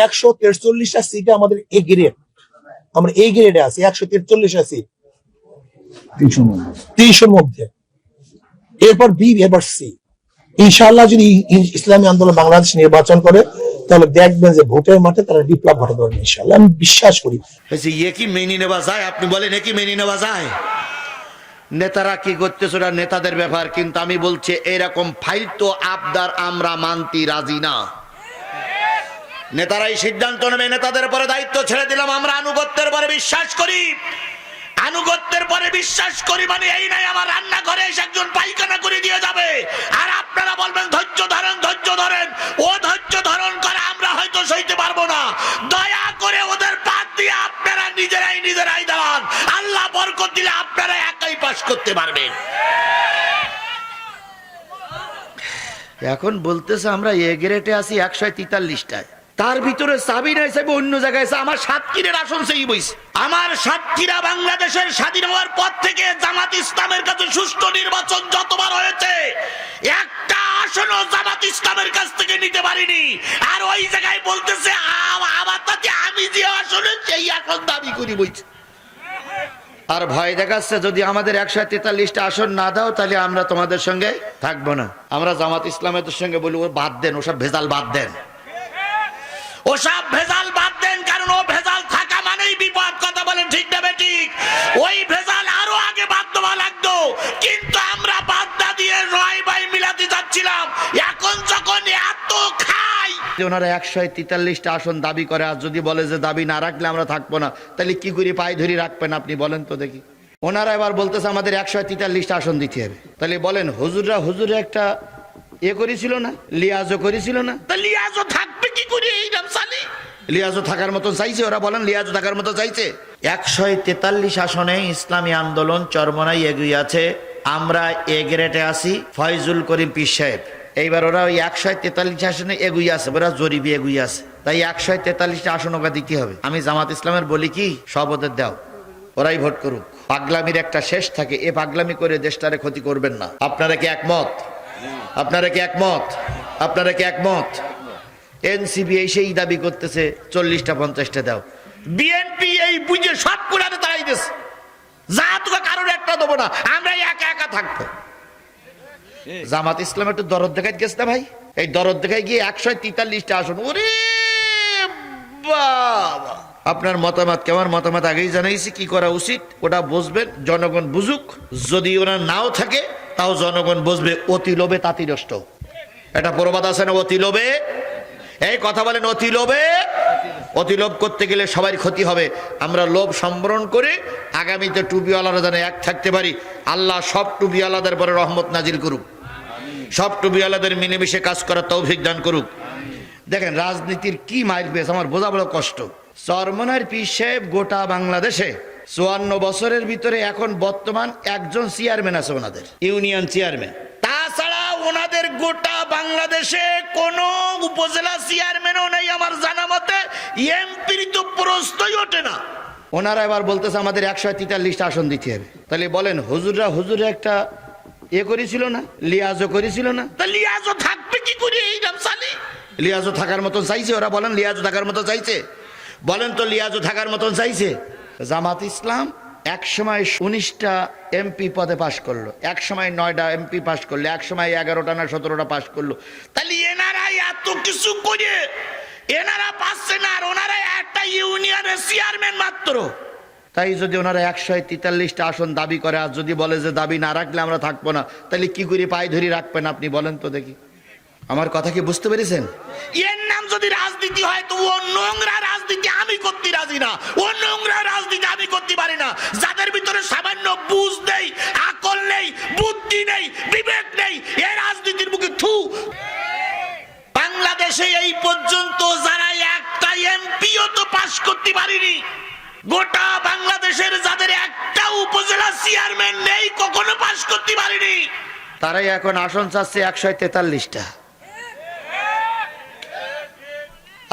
143টা সিটে আমাদের A grade, আমরা এই গ্রেডে আছি 143টা সিট 300-র মধ্যে। এরপর বি, এবার সি। ইনশাআল্লাহ যদি ইসলামী আন্দোলন বাংলাদেশ নির্বাচন করে তাহলে দেখবেন যে ভোটের মাঠে তারা বিপ্লব ঘটাতে পারবে ইনশাআল্লাহ, আমি বিশ্বাস করি। এ কি মেনে নেওয়া যায়? আপনি বলেন এ কি মেনে নেওয়া যায়? নেতারা কি করতেছে ওরা নেতাদের ব্যাপার, কিন্তু আমি বলছি এরকম ফাইলতো আবদার আমরা মানতে রাজি না। নেতারাই সিদ্ধান্ত নেবে, নেতাদের পরে দায়িত্ব ছেড়ে দিলাম। আমরা আনুগত্যের পরে বিশ্বাস করি, আনুগত্যের পরে বিশ্বাস করি মানে এই নাই আমার রান্নাঘরে এসে একজন পায়খানা করে দিয়ে যাবে আর আপনারা বলবেন ধৈর্য ধরেন, ধৈর্য ধরেন। ও ধৈর্য ধারণ করে আমরা হয়তো সইতে পারবো না। দয়া করে ওদের বাদ দিয়ে আপনারা নিজেরাই দাঁড়ান। আল্লাহ বরকত দিলে আপনারা একাই পাস করতে পারবেন। এখন বলতেছে আমরা এ গ্রেডে আছি 143টায়, তার ভিতরে সাবিনা হিসেবে অন্য জায়গায় আছে। আমার সাতক্ষীরার আসন সেই বইছে। আমার সাতক্ষীরা বাংলাদেশের স্বাধীন হওয়ার পর থেকে জামাত ইসলামের কাছে সুষ্ঠু নির্বাচন যতবার হয়েছে একটা আসনও জামাত ইসলামের কাছ থেকে নিতে পারিনি। আর ওই জায়গায় বলতেছে আমার তাতে আমি যে আসনে সেই আসন দাবি করি বইছে। আর ভয় দেখাচ্ছে যদি আমাদের 143টা আসন না দাও তাহলে আমরা তোমাদের সঙ্গে থাকবো না। আমরা জামাত ইসলামের সঙ্গে বলি ও বাদ দেন, ওসব ভেজাল বাদ দেন, ওসব ভেজাল বাদ দেন। কারণ ও ভেজাল থাকা মানেই বিপদ। কথা বলেন ঠিক না বেঠিক? ওই ভেজাল আরো আগে বাদ দেওয়া লাগতো, কিন্তু আমরা বাদ না দিয়ে রয় বাই মিলাতে যাচ্ছিলাম। এখন যখন এত খাই, ওনারা 143টা আসন দাবি করে, আর যদি বলে যে দাবি না রাখলে আমরা থাকবো না, তাহলে কি করে পায়ে ধরি রাখবেন আপনি বলেন তো দেখি? ওনারা এবার বলতেছে আমাদের 143টা আসন দিতে হবে। তাহলে বলেন হুজুরা একটা এ করেছিল না, লিয়াজও করেছিল না? তা লিয়াজও থাকবে কি করে? এই রামসালি লিয়াজও থাকার মতো চাইছে। ওরা বলেন লিয়াজও থাকার মতো চাইছে। 143 আসনে ইসলামী আন্দোলন চরমনাই এগিয়ে আছে। আমরা এ গ্রেডে আছি ফয়জুল করিম পীর সাহেব। এইবার ওরা ওই 143 আসনে এগিয়ে আছে, ওরা জরিপে এগিয়ে আছে। তাই 143টা আসন ওকে দিতে হবে। আমি জামাত ইসলামের বলি কি সব ওদের দাও, ওরাই ভোট করুক। পাগলামির একটা শেষ থাকে, এ পাগলামি করে দেশটারে ক্ষতি করবেন না। আপনারা কি একমত? আপনারা কি একমত? আপনারা কি একমত? এনসিপি এই সেই দাবি করতেছে 40টা 50টা দাও। বিএনপি এই বুঝে সব কোরআনে তাড়াই দিয়েছে, যা তোকে কারোর একটা দেবো না, আমরা একা থাকবো। জামাত ইসলাম একটু দরদ দেখাই গেছে না ভাই? এই দরদ দেখাই গিয়ে 143টা আসন। ওরে বাবা, আপনার মতামত কেমন? মতামত আগেই জানাইছি কি করা উচিত, ওটা বুঝবেন, জনগণ বুঝুক। যদি ওরা নাও থাকে তাও জনগণ বুঝবে। অতি লোভে তাঁতি নষ্ট, এটা প্রবাদ আছে না? অতি লোভে, এই কথা বলেন, অতি লোভে। অতি লোভ করতে গেলে সবার ক্ষতি হবে। আমরা লোভ সম্বরণ করে আগামীতে টুপিওয়ালারা যেন এক থাকতে পারি। আল্লাহ সব টুপিওয়ালাদের পরে রহমত নাজিল করুক, সব টুপিওয়ালাদের মিলেমিশে কাজ করার তৌফিক দান করুক। দেখেন রাজনীতির কি মাইল পেয়েছে আমার বোঝা বড় কষ্ট। চরমনার পীর সাহেব গোটা বাংলাদেশে 54 বছরের ভিতরে এখন বর্তমান একজন চেয়ারম্যান আছে, ওনাদের ইউনিয়ন চেয়ারম্যান। তাছাড়া ওনাদের গোটা বাংলাদেশে কোন উপজেলা চেয়ারম্যানও নেই আমার জানা মতে। এমপির তো প্রশ্নই ওঠে না। ওনারা এবার বলতেছে আমাদের 143টা আসন দিতে হবে। তাহলে বলেন হুজুরা একটা এ করেছিল না, লিয়াজও করেছিল না? তা লিয়াজও থাকবে কি করে? এই রামসালি লিয়াজও থাকার মতন চাইছে। ওরা বলেন লিয়াজও থাকার মতো চাইছে। বলেন তো লিয়াজও থাকার মতন চাইছে? জামাত ইসলাম এক সময় 19টা এমপি পদে পাশ করলো, এক সময় 9টা এমপি পাশ করলো, এক সময় 11টা না 17টা পাশ করলো। তাহলে এনারাই এত কিছু করে এনারা পাচ্ছে না, আর ওনারা একটা ইউনিয়নের চেয়ারম্যান মাত্র। তাই যদি ওনারা 143টা আসন দাবি করে, আর যদি বলে যে দাবি না রাখলে আমরা থাকবো না, তাহলে কি করে পায়ে ধরে রাখবেন আপনি বলেন তো দেখি? আমার কথা কি বুঝতে পেরেছেন? এর নাম যদি রাজনীতি হয় তো ও নোংরা রাজনীতি আমি করতে রাজি না। ও নোংরা রাজনীতি আমি করতে পারি না। যাদের ভিতরে সামান্য বুঝ নেই, আকল নেই, বুদ্ধি নেই, বিবেক নেই, এই রাজনীতির মুখে থু। বাংলাদেশে এই পর্যন্ত যারা একটা এমপিও তো পাস করতে পারিনি, গোটা বাংলাদেশের যাদের একটা উপজেলা চেয়ারম্যান নেই, কখনো পাস করতে পারিনি, তারাই এখন আসন চাচ্ছে 143টা।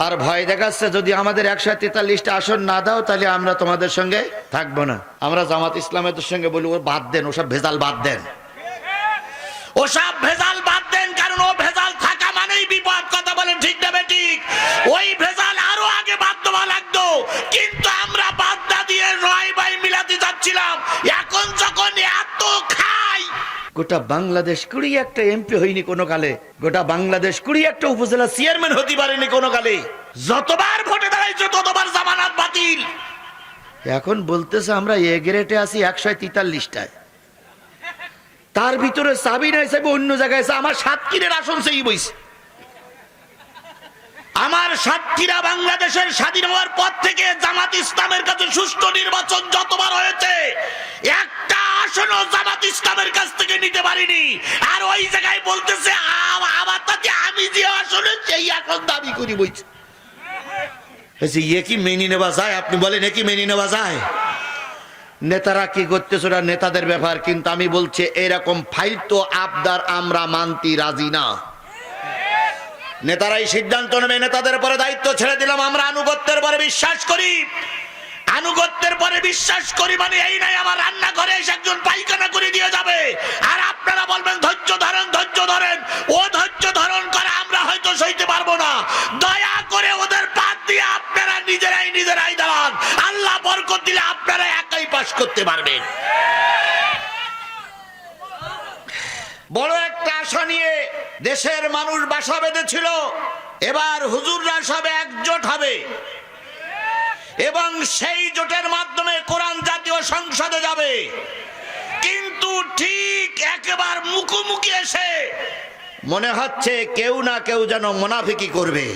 আর ভয় দেখাচ্ছে যদি আমাদের 143টা আসন না দাও তাহলে আমরা তোমাদের সঙ্গে থাকবো না। আমরা জামাত ইসলামের সঙ্গে বলি ও বাদ দেন, ওসব ভেজাল বাদ দেন, ওসব ভেজাল বাদ দেন। কারণ ও ভেজাল থাকা মানেই বিপদ। কথা বলেন ঠিক না বেঠিক? ওই ভেজাল আরো গোটা বাংলাদেশ 21টা এমপি হয়নি কোনো কালে, গোটা বাংলাদেশ 21টা উপজেলা চেয়ারম্যান হতে পারেনি কোনো কালে। যতবার ভোটে দাঁড়াইছে ততবার জামানত বাতিল। এখন বলতেছে আমরা এ গ্রেডে আছি 143টায়, তার ভিতরে চাবি নাই চাবি অন্য জায়গায় আছে। আমার সাতক্ষীরার আসন সেই বইছে। আমার সাতক্ষীরা বাংলাদেশের স্বাধীন হওয়ার পর থেকে জামাত ইসলামের কাছে সুষ্ঠু নির্বাচন যতবার হয়েছে একটা আসনও জামাত ইসলামের কাছ থেকে নিতে পারিনি। আর ওই জায়গায় বলতেছে আমার তাতে আমি যে আসনে সেই আসন দাবি করি বইছে। এ কি মেনে নেওয়া যায়? আপনি বলেন এ কি মেনে নেওয়া যায়? নেতারা কি করতেছে ওরা নেতাদের ব্যাপার, কিন্তু আমি বলছি এরকম ফাইলতো আবদার আমরা মানতে রাজি না। নেতারাই সিদ্ধান্ত নেবে, নেতাদের পরে দায়িত্ব ছেড়ে দিলাম। আমরা আনুগত্যের পরে বিশ্বাস করি, আনুগত্যের পরে বিশ্বাস করি মানে এই নাই আমার রান্নাঘরে এসে একজন পায়খানা করে দিয়ে যাবে আর আপনারা বলবেন ধৈর্য ধরেন ধৈর্য ধরেন। ও ধৈর্য ধারণ করে আমরা হয়তো সইতে পারবো না। দয়া করে ওদের বাদ দিয়ে আপনারা নিজেরাই দাঁড়ান। আল্লাহ বরকত দিলে আপনারা একাই পাস করতে পারবেন। বড় একটা আশা নিয়ে দেশের মানুষ বাসা বেঁধেছিল। এবার হুজুররা সব একজোট হবে এবং সেই জোটের মাধ্যমে কোরআন জাতীয় সংসদে যাবে। কিন্তু ঠিক একেবারে মুখোমুখি এসে মনে হচ্ছে কেউ না কেউ যেন মুনাফিকি করবে।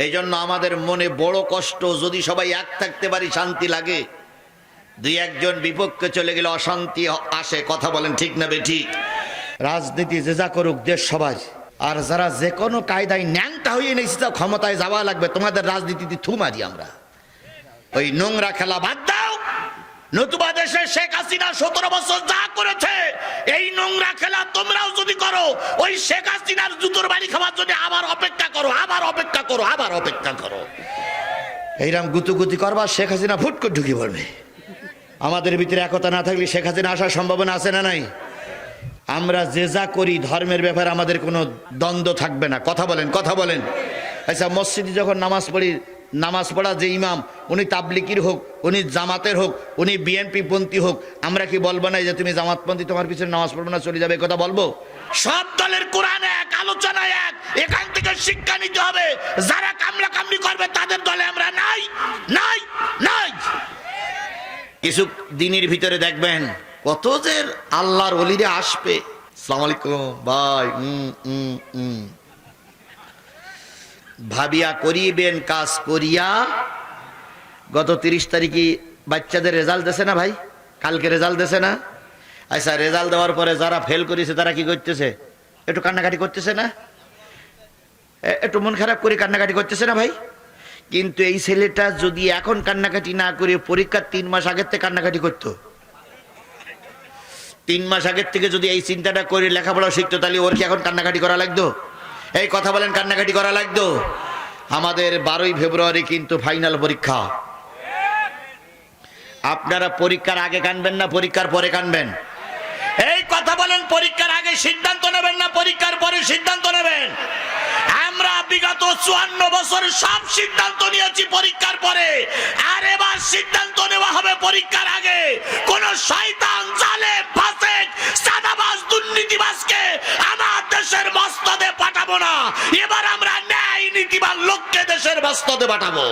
এই জন্য আমাদের মনে বড় কষ্ট। যদি সবাই এক থাকতে পারি শান্তি লাগে, দুই একজন বিপক্ষে চলে গেলে অশান্তি আসে। কথা বলেন ঠিক না বেঠিক? রাজনীতি যে যা করুক দেশ সবাই, আর যারা যে কোনো কায়দায় ন্যাংটা হয়ে নিয়েছে ক্ষমতায় যাওয়া লাগবে, তোমাদের রাজনীতিতে থু মারি আমরা। ওই নোংরা খেলা বাদ দাও। নতুবা দেশে শেখ হাসিনা 17 বছর যা করেছে এই নোংরা খেলা তোমরাও যদি করো, ওই শেখ হাসিনার জুতোর বাড়ি খাওয়ার জন্য আবার অপেক্ষা করো, আবার অপেক্ষা করো, আবার অপেক্ষা করো। এইরকম গুতুগুতি করবা, শেখ হাসিনা ফুট করে ঢুকে পড়বে। আমাদের ভিতরে একতা না থাকলে শেখ হাসিনা আসার সম্ভাবনা আছে না নাই? আমরা যে যা করি ধর্মের ব্যাপারে আমাদের কোনো দ্বন্দ্ব থাকবে না। কথা বলেন, কথা বলেন। আচ্ছা, মসজিদে যখন নামাজ পড়ি, নামাজ পড়া যে ইমাম, উনি তাবলিগির হোক, উনি জামাতের হোক, উনি বিএনপি পন্থী হোক, আমরা কি বলবো না যে তুমি জামাতপন্থী, তোমার পিছনে নামাজ পড়বো না, চলে যাবে? কথা বলবো? সব দলের কোরআন এক, আলোচনা এক। এখান থেকে শিক্ষা নিতে হবে। যারা কামলা কামলি করবে তাদের দলে আমরা নাই, নাই, নাই। কিছু দিনের ভিতরে দেখবেন কত যে আল্লাহর ওলিরা আসবে। আসসালামু আলাইকুম ভাই। ভাবিয়া করিবেন কাজ করিয়া। গত 30 তারিখে বাচ্চাদের রেজাল্ট দেছে না ভাই? কালকে রেজাল্ট দেছে না? আচ্ছা, রেজাল্ট দেওয়ার পরে যারা ফেল করেছে তারা কি করতেছে? একটু কান্নাকাটি করতেছে না? একটু মন খারাপ করে কান্নাকাটি করতেছে না ভাই? কিন্তু এই ছেলেটা যদি এখন কান্নাকাটি না করে পরীক্ষার 3 মাস আগের থেকে কান্নাকাটি করতো, 3 মাস আগের থেকে যদি এই চিন্তাটা করে লেখাপড়া শিখতো, তাহলে ওর কি এখন কান্নাকাটি করা লাগতো? এই কথা বলেন, কান্নাকাটি করা লাগতো? আমাদের 12ই ফেব্রুয়ারি কিন্তু ফাইনাল পরীক্ষা। আপনারা পরীক্ষার আগে কানবেন না পরীক্ষার পরে কানবেন? এই কথা বলেন, পরীক্ষার আগে সিদ্ধান্ত নেবেন না পরীক্ষার পরে সিদ্ধান্ত নেবেন? আমরা বিগত 54 বছর সব সিদ্ধান্ত নিয়েছি পরীক্ষার পরে, আর এবার সিদ্ধান্ত নেওয়া হবে পরীক্ষার আগে। কোন শয়তান, জালেম, ফাসিক, সাদাবাজ, দুর্নীতিবাজকে আমার দেশের মসনদে পাঠাবো না। এবার আমরা ন্যায় নীতিবান লোককে দেশের মসনদে পাঠাবো।